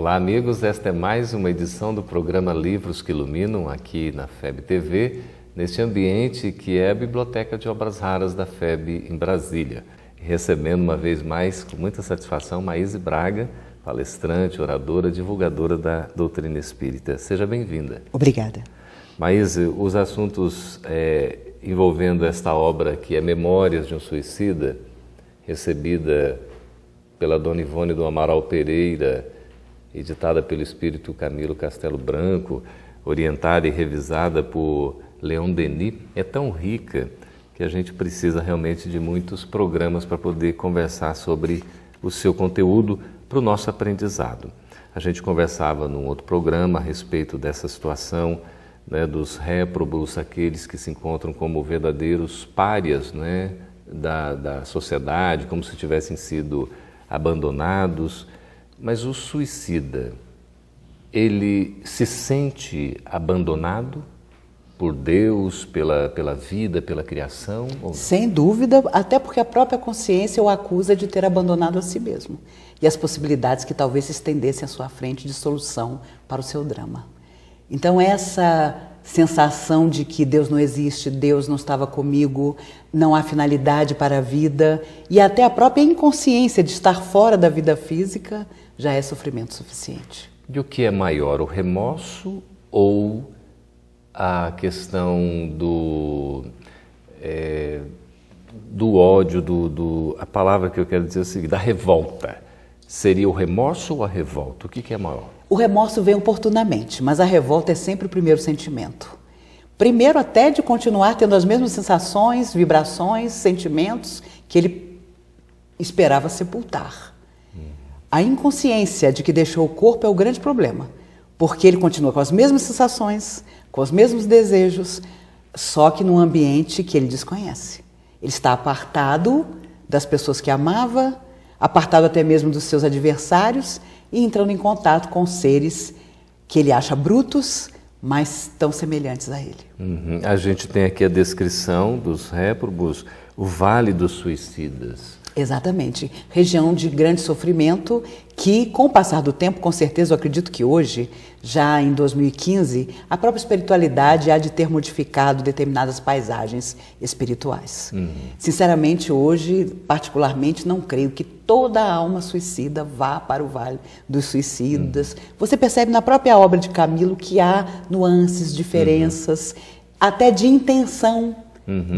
Olá, amigos. Esta é mais uma edição do programa Livros que Iluminam, aqui na FEB TV, neste ambiente que é a Biblioteca de Obras Raras da FEB em Brasília. Recebendo uma vez mais, com muita satisfação, Maíse Braga, palestrante, oradora, divulgadora da doutrina espírita. Seja bem-vinda. Obrigada. Maíse, os assuntos envolvendo esta obra que é Memórias de um Suicida, recebida pela Dona Ivone do Amaral Pereira, editada pelo espírito Camilo Castelo Branco, orientada e revisada por Leon Denis, é tão rica que a gente precisa realmente de muitos programas para poder conversar sobre o seu conteúdo para o nosso aprendizado. A gente conversava num outro programa a respeito dessa situação, né, dos réprobos, aqueles que se encontram como verdadeiros párias, né, da sociedade, como se tivessem sido abandonados. Mas o suicida, ele se sente abandonado por Deus, pela vida, pela criação? Ou... Sem dúvida, até porque a própria consciência o acusa de ter abandonado a si mesmo. E as possibilidades que talvez se estendessem à sua frente de solução para o seu drama. Então essa sensação de que Deus não existe, Deus não estava comigo, não há finalidade para a vida, e até a própria inconsciência de estar fora da vida física, já é sofrimento suficiente. E o que é maior, o remorso ou a questão do ódio, a palavra que eu quero dizer é a seguinte, da revolta? Seria o remorso ou a revolta? O que é maior? O remorso vem oportunamente, mas a revolta é sempre o primeiro sentimento. Primeiro até de continuar tendo as mesmas sensações, vibrações, sentimentos que ele esperava sepultar. A inconsciência de que deixou o corpo é o grande problema, porque ele continua com as mesmas sensações, com os mesmos desejos, só que num ambiente que ele desconhece. Ele está apartado das pessoas que amava, apartado até mesmo dos seus adversários e entrando em contato com seres que ele acha brutos, mas tão semelhantes a ele. A gente tem aqui a descrição dos réprobos, o Vale dos Suicidas. Exatamente. Região de grande sofrimento que, com o passar do tempo, com certeza, eu acredito que hoje, já em 2015, a própria espiritualidade há de ter modificado determinadas paisagens espirituais. Sinceramente, hoje, particularmente, não creio que toda alma suicida vá para o Vale dos Suicidas. Você percebe na própria obra de Camilo que há nuances, diferenças, até de intenção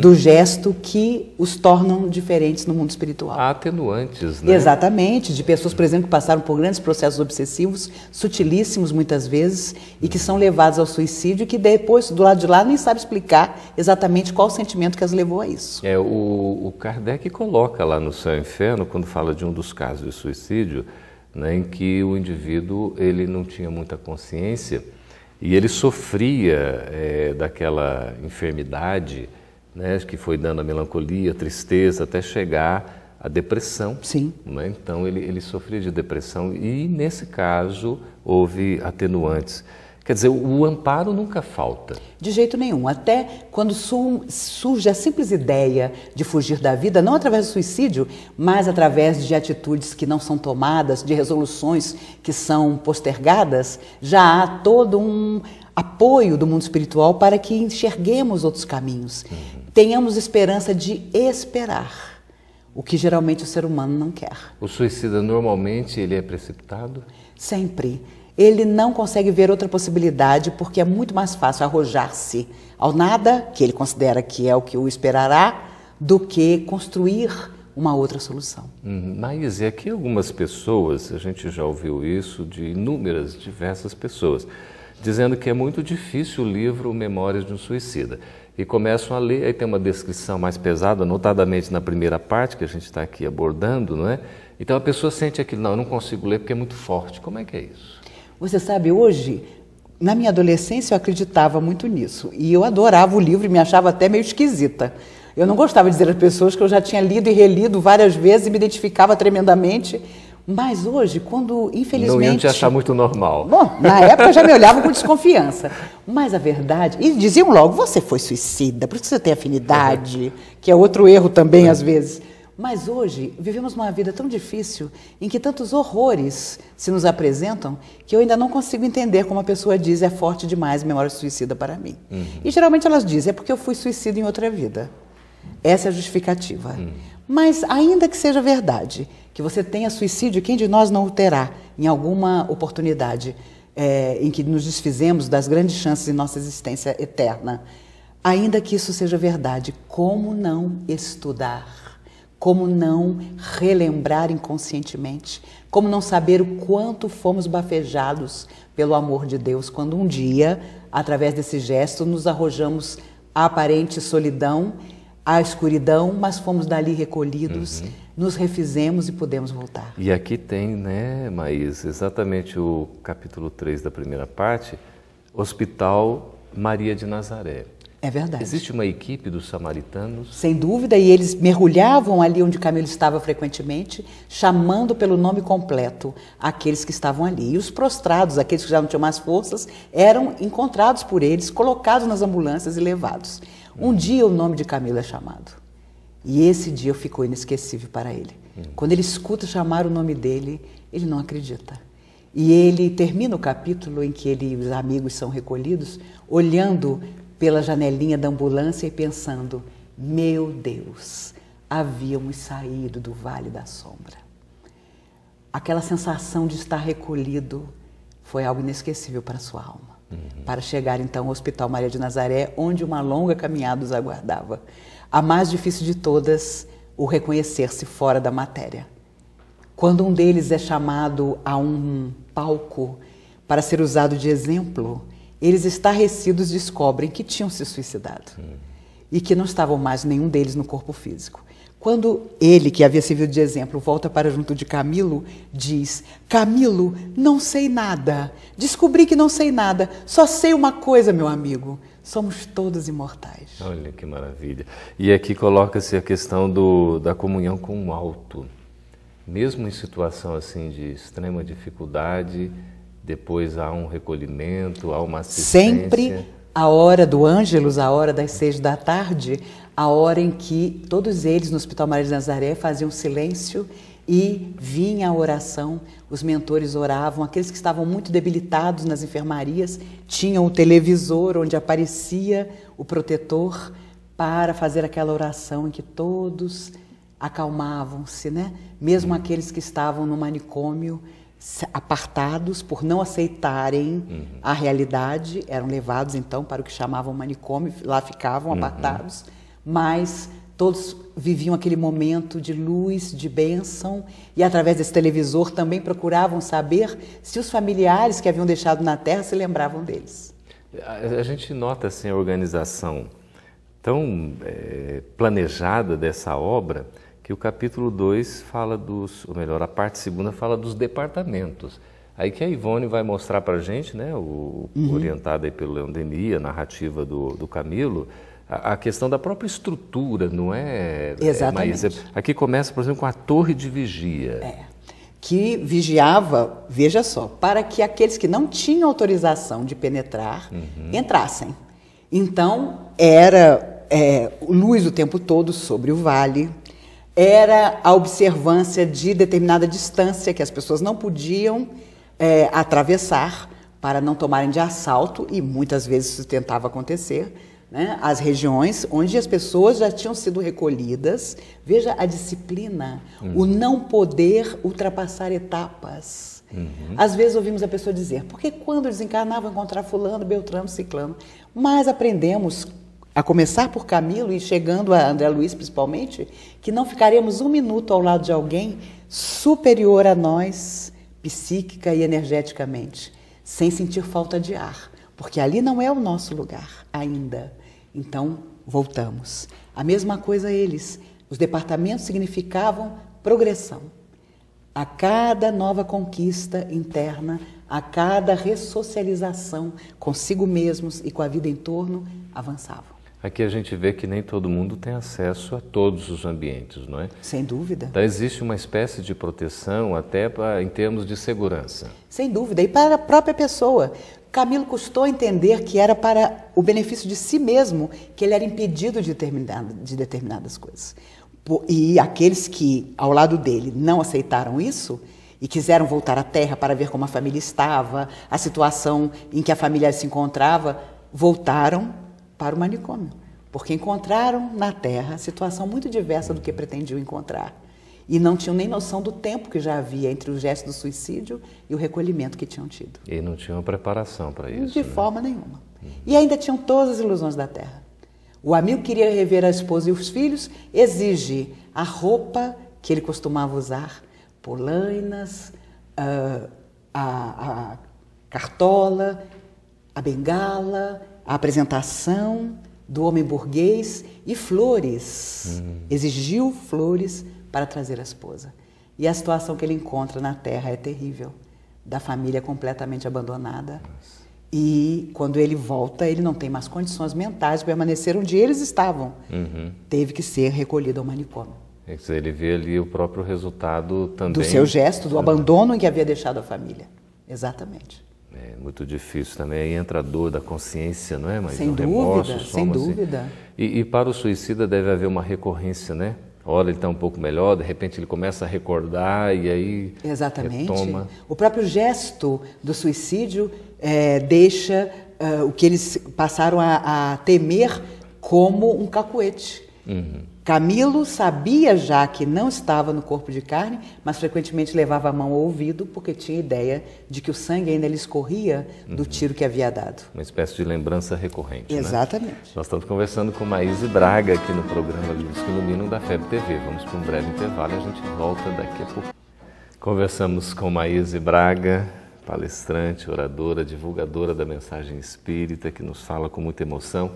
do gesto que os tornam diferentes no mundo espiritual. Há atenuantes, né? Exatamente, de pessoas, por exemplo, que passaram por grandes processos obsessivos, sutilíssimos muitas vezes, e que são levados ao suicídio e que depois, do lado de lá, nem sabe explicar exatamente qual o sentimento que as levou a isso. O Kardec coloca lá no Céu e Inferno, quando fala de um dos casos de suicídio, né, em que o indivíduo ele não tinha muita consciência e ele sofria daquela enfermidade, né, que foi dando a melancolia, a tristeza, até chegar à depressão. Sim. Né? Então ele sofria de depressão e nesse caso houve atenuantes. Quer dizer, o amparo nunca falta. De jeito nenhum. Até quando surge a simples ideia de fugir da vida, não através do suicídio, mas através de atitudes que não são tomadas, de resoluções que são postergadas, já há todo um apoio do mundo espiritual para que enxerguemos outros caminhos. Tenhamos esperança de esperar, o que geralmente o ser humano não quer. O suicida normalmente ele é precipitado? Sempre. Ele não consegue ver outra possibilidade porque é muito mais fácil arrojar-se ao nada, que ele considera que é o que o esperará, do que construir uma outra solução. Mas aqui algumas pessoas, a gente já ouviu isso de inúmeras, diversas pessoas, dizendo que é muito difícil o livro Memórias de um Suicida. E começam a ler, aí tem uma descrição mais pesada, notadamente na primeira parte, que a gente está aqui abordando, não é? Então a pessoa sente aquilo, não, eu não consigo ler porque é muito forte. Como é que é isso? Você sabe, hoje, na minha adolescência, eu acreditava muito nisso. E eu adorava o livro e me achava até meio esquisita. Eu não gostava de dizer às pessoas que eu já tinha lido e relido várias vezes e me identificava tremendamente. Mas hoje, quando, infelizmente... Não iam te achar muito normal. Bom, na época já me olhavam com desconfiança. Mas a verdade... E diziam logo, você foi suicida, por isso você tem afinidade, que é outro erro também, às vezes. Mas hoje vivemos uma vida tão difícil em que tantos horrores se nos apresentam que eu ainda não consigo entender como a pessoa diz é forte demais memória suicida para mim. E geralmente elas dizem é porque eu fui suicida em outra vida. Essa é a justificativa. Mas ainda que seja verdade, que você tenha suicídio, quem de nós não o terá em alguma oportunidade em que nos desfizemos das grandes chances de nossa existência eterna, ainda que isso seja verdade, como não estudar? Como não relembrar inconscientemente? Como não saber o quanto fomos bafejados pelo amor de Deus quando um dia, através desse gesto, nos arrojamos à aparente solidão, à escuridão, mas fomos dali recolhidos, nos refizemos e pudemos voltar. E aqui tem, né, Maís, exatamente o capítulo 3 da primeira parte, Hospital Maria de Nazaré. É verdade. Existe uma equipe dos samaritanos? Sem dúvida, e eles mergulhavam ali onde Camilo estava frequentemente, chamando pelo nome completo aqueles que estavam ali. E os prostrados, aqueles que já não tinham mais forças, eram encontrados por eles, colocados nas ambulâncias e levados. Um dia o nome de Camilo é chamado. E esse dia ficou inesquecível para ele. Quando ele escuta chamar o nome dele, ele não acredita. E ele termina o capítulo em que ele e os amigos são recolhidos, olhando pela janelinha da ambulância e pensando, meu Deus, havíamos saído do Vale da Sombra. Aquela sensação de estar recolhido foi algo inesquecível para a sua alma. Para chegar então ao Hospital Maria de Nazaré, onde uma longa caminhada os aguardava. A mais difícil de todas, o reconhecer-se fora da matéria. Quando um deles é chamado a um palco para ser usado de exemplo, eles estarrecidos descobrem que tinham se suicidado e que não estavam mais nenhum deles no corpo físico. Quando ele, que havia servido de exemplo, volta para junto de Camilo, diz, Camilo, não sei nada, descobri que não sei nada, só sei uma coisa, meu amigo, somos todos imortais. Olha que maravilha. E aqui coloca-se a questão da comunhão com o alto. Mesmo em situação assim de extrema dificuldade, depois há um recolhimento, há uma assistência. Sempre a hora do Ângelus, a hora das 6 da tarde, a hora em que todos eles no Hospital Maria de Nazaré faziam silêncio e vinha a oração, os mentores oravam, aqueles que estavam muito debilitados nas enfermarias tinham o televisor onde aparecia o protetor para fazer aquela oração em que todos acalmavam-se, né? Mesmo aqueles que estavam no manicômio, apartados por não aceitarem a realidade, eram levados então para o que chamavam manicômio, lá ficavam apartados, mas todos viviam aquele momento de luz, de bênção, e através desse televisor também procuravam saber se os familiares que haviam deixado na terra se lembravam deles. A gente nota assim a organização tão planejada dessa obra, que o capítulo 2 fala ou melhor, a parte segunda fala dos departamentos. Aí que a Ivone vai mostrar para a gente, né, orientada aí pelo Leon Denis, a narrativa do Camilo, a questão da própria estrutura, não é? Exatamente. Mas aqui começa, por exemplo, com a torre de vigia. Que vigiava, veja só, para que aqueles que não tinham autorização de penetrar, entrassem. Então, era luz o tempo todo sobre o vale, era a observância de determinada distância que as pessoas não podiam atravessar para não tomarem de assalto, e muitas vezes isso tentava acontecer, né? As regiões onde as pessoas já tinham sido recolhidas. Veja a disciplina, o não poder ultrapassar etapas. Às vezes ouvimos a pessoa dizer, porque quando desencarnar vou encontrar fulano, beltrano, ciclano. Mas aprendemos, a começar por Camilo e chegando a André Luiz principalmente, que não ficaremos um minuto ao lado de alguém superior a nós, psíquica e energeticamente, sem sentir falta de ar, porque ali não é o nosso lugar ainda. Então, voltamos. A mesma coisa eles. Os departamentos significavam progressão. A cada nova conquista interna, a cada ressocialização consigo mesmos e com a vida em torno, avançavam. Aqui a gente vê que nem todo mundo tem acesso a todos os ambientes, não é? Sem dúvida. Então existe uma espécie de proteção até em termos de segurança. Sem dúvida. E para a própria pessoa. Camilo custou entender que era para o benefício de si mesmo que ele era impedido de determinadas coisas. E aqueles que, ao lado dele, não aceitaram isso e quiseram voltar à Terra para ver como a família estava, a situação em que a família se encontrava, voltaram para o manicômio, porque encontraram na Terra a situação muito diversa do que pretendiam encontrar. E não tinham nem noção do tempo que já havia entre o gesto do suicídio e o recolhimento que tinham tido. E não tinham preparação para isso. De forma nenhuma. E ainda tinham todas as ilusões da Terra. O amigo queria rever a esposa e os filhos, exige a roupa que ele costumava usar, polainas, a cartola, a bengala, a apresentação do homem burguês e flores. Exigiu flores para trazer a esposa. E a situação que ele encontra na Terra é terrível, da família completamente abandonada. E quando ele volta, ele não tem mais condições mentais de permanecer onde eles estavam. Teve que ser recolhido ao manicômio. Quer dizer, ele vê ali o próprio resultado também... Do seu gesto, do abandono em que havia deixado a família. Exatamente. É muito difícil também. Aí entra a dor da consciência, não é? Mas sem dúvida, sem dúvida. E para o suicida deve haver uma recorrência, né? Ora ele está um pouco melhor, de repente ele começa a recordar e aí exatamente. Retoma. O próprio gesto do suicídio deixa o que eles passaram a temer como um cacuete. Camilo sabia já que não estava no corpo de carne, mas frequentemente levava a mão ao ouvido porque tinha ideia de que o sangue ainda lhe escorria do tiro que havia dado. Uma espécie de lembrança recorrente. Exatamente. Né? Nós estamos conversando com Maíse Braga aqui no programa Livros que Iluminam da FEB TV. Vamos para um breve intervalo e a gente volta daqui a pouco. Conversamos com Maíse Braga, palestrante, oradora, divulgadora da mensagem espírita, que nos fala com muita emoção.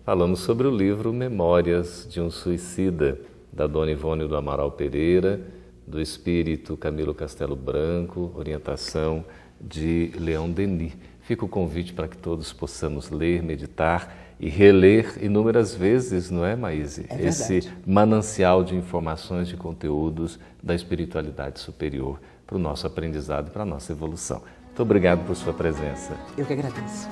Falamos sobre o livro Memórias de um Suicida, da Dona Ivone do Amaral Pereira, do espírito Camilo Castelo Branco, orientação de Leon Denis. Fica o convite para que todos possamos ler, meditar e reler inúmeras vezes, não é, Maíse? É verdade. Esse manancial de informações, de conteúdos da espiritualidade superior para o nosso aprendizado e para a nossa evolução. Muito obrigado por sua presença. Eu que agradeço.